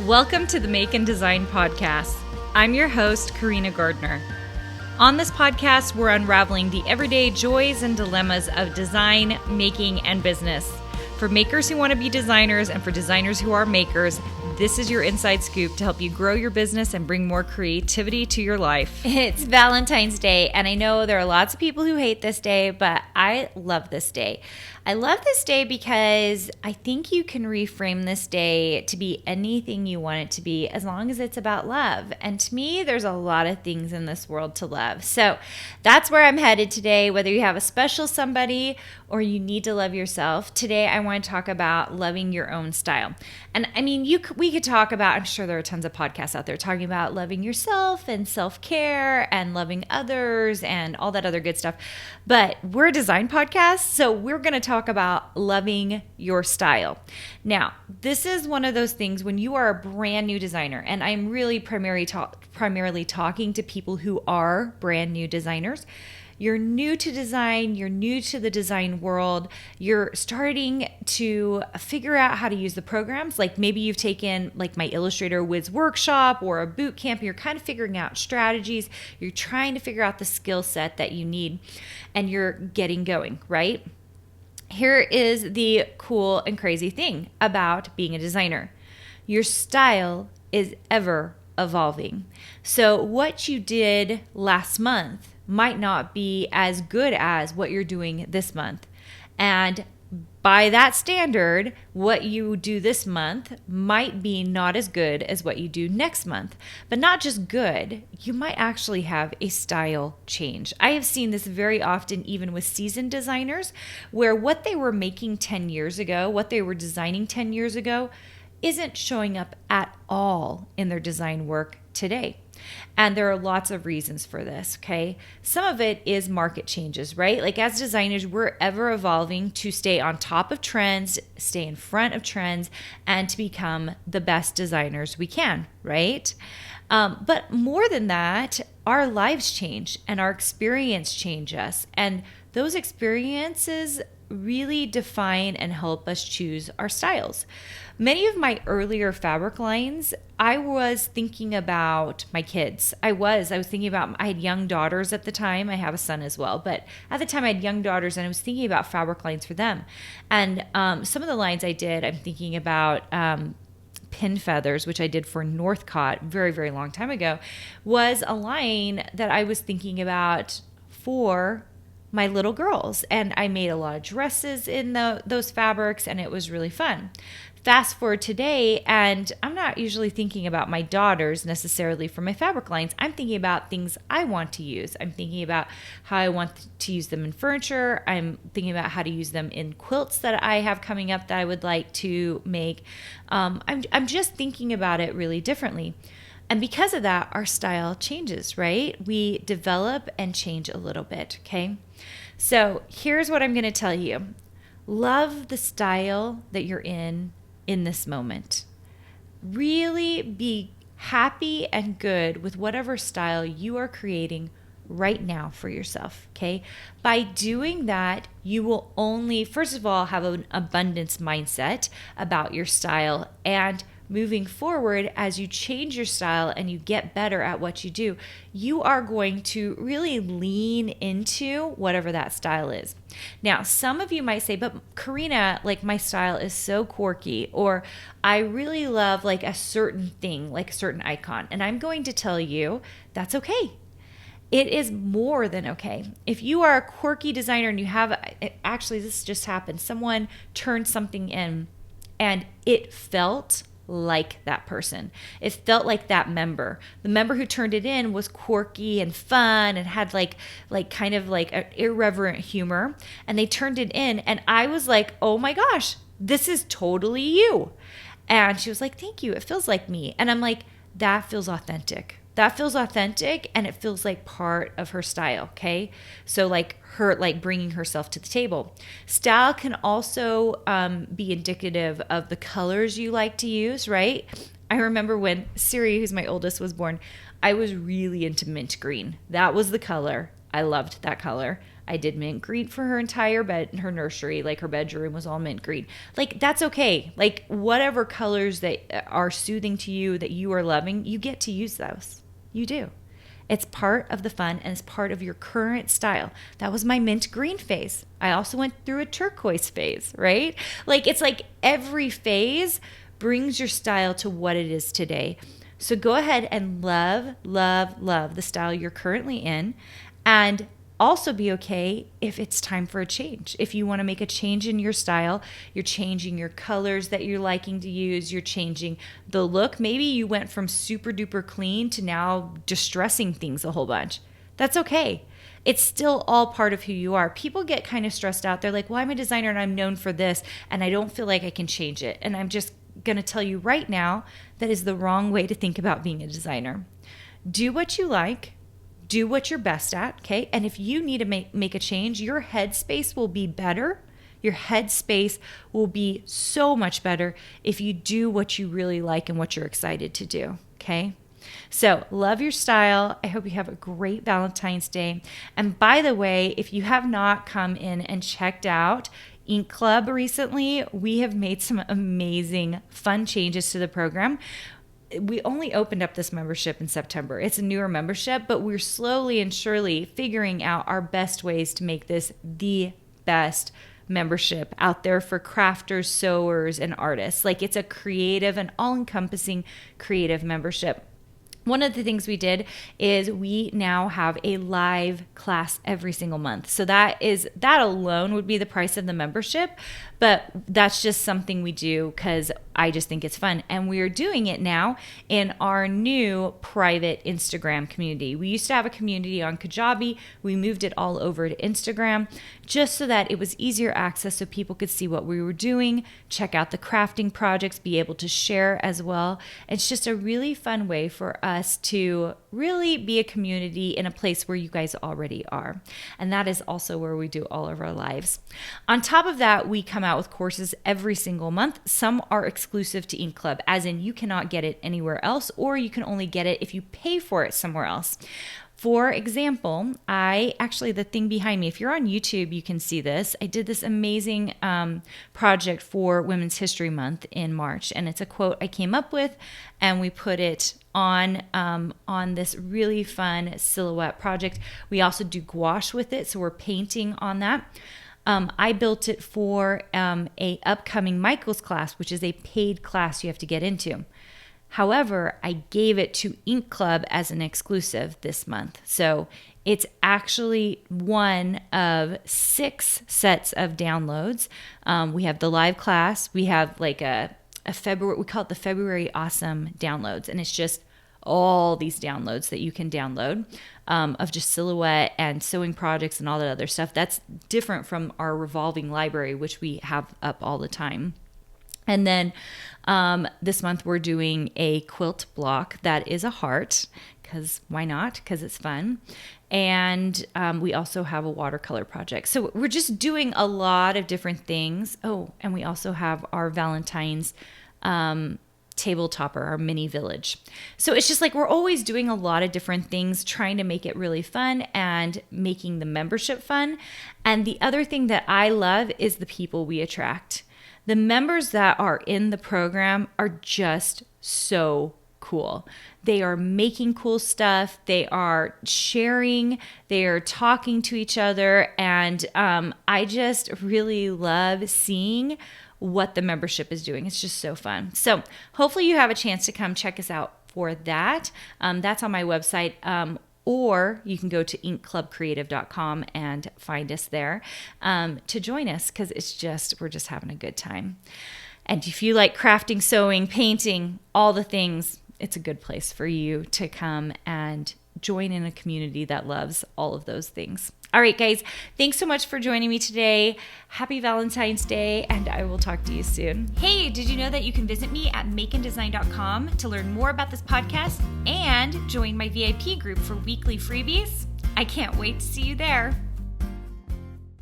Welcome to the Make and Design Podcast. I'm your host, Carina Gardner. On this podcast, we're unraveling the everyday joys and dilemmas of design, making, and business. For makers who want to be designers and for designers who are makers, this is your inside scoop to help you grow your business and bring more creativity to your life. It's Valentine's Day, and I know there are lots of people who hate this day, but I love this day. I love this day because I think you can reframe this day to be anything you want it to be as long as it's about love. And to me, there's a lot of things in this world to love. So that's where I'm headed today. Whether you have a special somebody or you need to love yourself, today I want to talk about loving your own style. And I mean, we could talk about, I'm sure there are tons of podcasts out there talking about loving yourself and self-care and loving others and all that other good stuff. But we're a design podcast, so we're going to talk about loving your style. Now, this is one of those things when you are a brand new designer, and I'm really primarily talking to people who are brand new designers. You're new to design, you're new to the design world, you're starting to figure out how to use the programs. Like maybe you've taken like my Illustrator Whiz workshop or a boot camp, you're kind of figuring out strategies, you're trying to figure out the skill set that you need, and you're getting going, right? Here is the cool and crazy thing about being a designer. Your style is ever evolving. So what you did last month might not be as good as what you're doing this month. And by that standard, what you do this month might be not as good as what you do next month. But not just good, you might actually have a style change. I have seen this very often even with seasoned designers, where what they were making 10 years ago, what they were designing 10 years ago, isn't showing up at all in their design work today. And there are lots of reasons for this, okay? Some of it is market changes, right? Like as designers, we're ever evolving to stay on top of trends, stay in front of trends, and to become the best designers we can, right? But more than that, our lives change and our experience change us. And those experiences really define and help us choose our styles. Many of my earlier fabric lines, I was thinking about my kids. I was thinking about, I had young daughters at the time. I have a son as well, but at the time I had young daughters and I was thinking about fabric lines for them. And some of the lines I did, I'm thinking about pin feathers, which I did for Northcott very, very long time ago, was a line that I was thinking about for my little girls. And I made a lot of dresses in those fabrics, and it was really fun. Fast forward today, and I'm not usually thinking about my daughters necessarily for my fabric lines. I'm thinking about things I want to use. I'm thinking about how I want to use them in furniture. I'm thinking about how to use them in quilts that I have coming up that I would like to make. I'm just thinking about it really differently. And because of that, our style changes, right? We develop and change a little bit, okay? So here's what I'm going to tell you. Love the style that you're in this moment. Really be happy and good with whatever style you are creating right now for yourself, okay? By doing that, you will only, first of all, have an abundance mindset about your style, and moving forward, as you change your style and you get better at what you do, you are going to really lean into whatever that style is. Now, some of you might say, but Carina, like my style is so quirky, or I really love like a certain thing, like a certain icon. And I'm going to tell you that's okay. It is more than okay. If you are a quirky designer and you have, actually this just happened, someone turned something in and it felt like that person. It felt like that member. The member who turned it in was quirky and fun and had like kind of like an irreverent humor. And they turned it in and I was like, oh my gosh, this is totally you. And she was like, thank you. It feels like me. And I'm like, that feels authentic. That feels authentic, and it feels like part of her style, okay? So like her, like bringing herself to the table. Style can also be indicative of the colors you like to use, right? I remember when Siri, who's my oldest, was born, I was really into mint green. That was the color. I loved that color. I did mint green for her entire her nursery, like her bedroom was all mint green. Like, that's okay. Like, whatever colors that are soothing to you, that you are loving, you get to use those. You do. It's part of the fun and it's part of your current style. That was my mint green phase. I also went through a turquoise phase, right? Like, it's like every phase brings your style to what it is today. So go ahead and love, love, love the style you're currently in, and also be okay if it's time for a change. If you want to make a change in your style, you're changing your colors that you're liking to use, you're changing the look. Maybe you went from super duper clean to now distressing things a whole bunch. That's okay. It's still all part of who you are. People get kind of stressed out. They're like, well, I'm a designer and I'm known for this, and I don't feel like I can change it. And I'm just going to tell you right now, that is the wrong way to think about being a designer. Do what you like. Do what you're best at, okay? And if you need to make a change, your headspace will be better. Your headspace will be so much better if you do what you really like and what you're excited to do, okay? So love your style. I hope you have a great Valentine's Day. And by the way, if you have not come in and checked out Ink Club recently, we have made some amazing, fun changes to the program. We only opened up this membership in September. It's a newer membership, but we're slowly and surely figuring out our best ways to make this the best membership out there for crafters, sewers, and artists. Like, it's a creative and all-encompassing creative membership. One of the things we did is we now have a live class every single month. So that alone would be the price of the membership, but that's just something we do because I just think it's fun. And we're doing it now in our new private Instagram community. We used to have a community on Kajabi. We moved it all over to Instagram just so that it was easier access so people could see what we were doing, check out the crafting projects, be able to share as well. It's just a really fun way for us to really be a community in a place where you guys already are. And that is also where we do all of our lives. On top of that, we come out with courses every single month. Some are exclusive to Ink Club, as in you cannot get it anywhere else, or you can only get it if you pay for it somewhere else. For example, the thing behind me, if you're on YouTube, you can see this. I did this amazing project for Women's History Month in March, and it's a quote I came up with, and we put it on this really fun silhouette project. We also do gouache with it, so we're painting on that. I built it for a upcoming Michael's class, which is a paid class you have to get into. However, I gave it to Ink Club as an exclusive this month. So it's actually one of 6 sets of downloads. We have the live class. We have like a February, we call it the February Awesome downloads. And it's just all these downloads that you can download of just silhouette and sewing projects and all that other stuff. That's different from our revolving library, which we have up all the time. And then this month we're doing a quilt block that is a heart, because why not? Because it's fun. And we also have a watercolor project. So we're just doing a lot of different things. Oh, and we also have our Valentine's table topper, our mini village. So it's just like we're always doing a lot of different things, trying to make it really fun and making the membership fun. And the other thing that I love is the people we attract. The members that are in the program are just so cool. They are making cool stuff. They are sharing. They are talking to each other. And I just really love seeing what the membership is doing. It's just so fun. So hopefully you have a chance to come check us out for that. That's on my website. Or you can go to inkclubcreative.com and find us there to join us, because we're just having a good time. And if you like crafting, sewing, painting, all the things, it's a good place for you to come and join in a community that loves all of those things. All right, guys, thanks so much for joining me today. Happy Valentine's Day, and I will talk to you soon. Hey, did you know that you can visit me at makeanddesign.com to learn more about this podcast and join my VIP group for weekly freebies? I can't wait to see you there.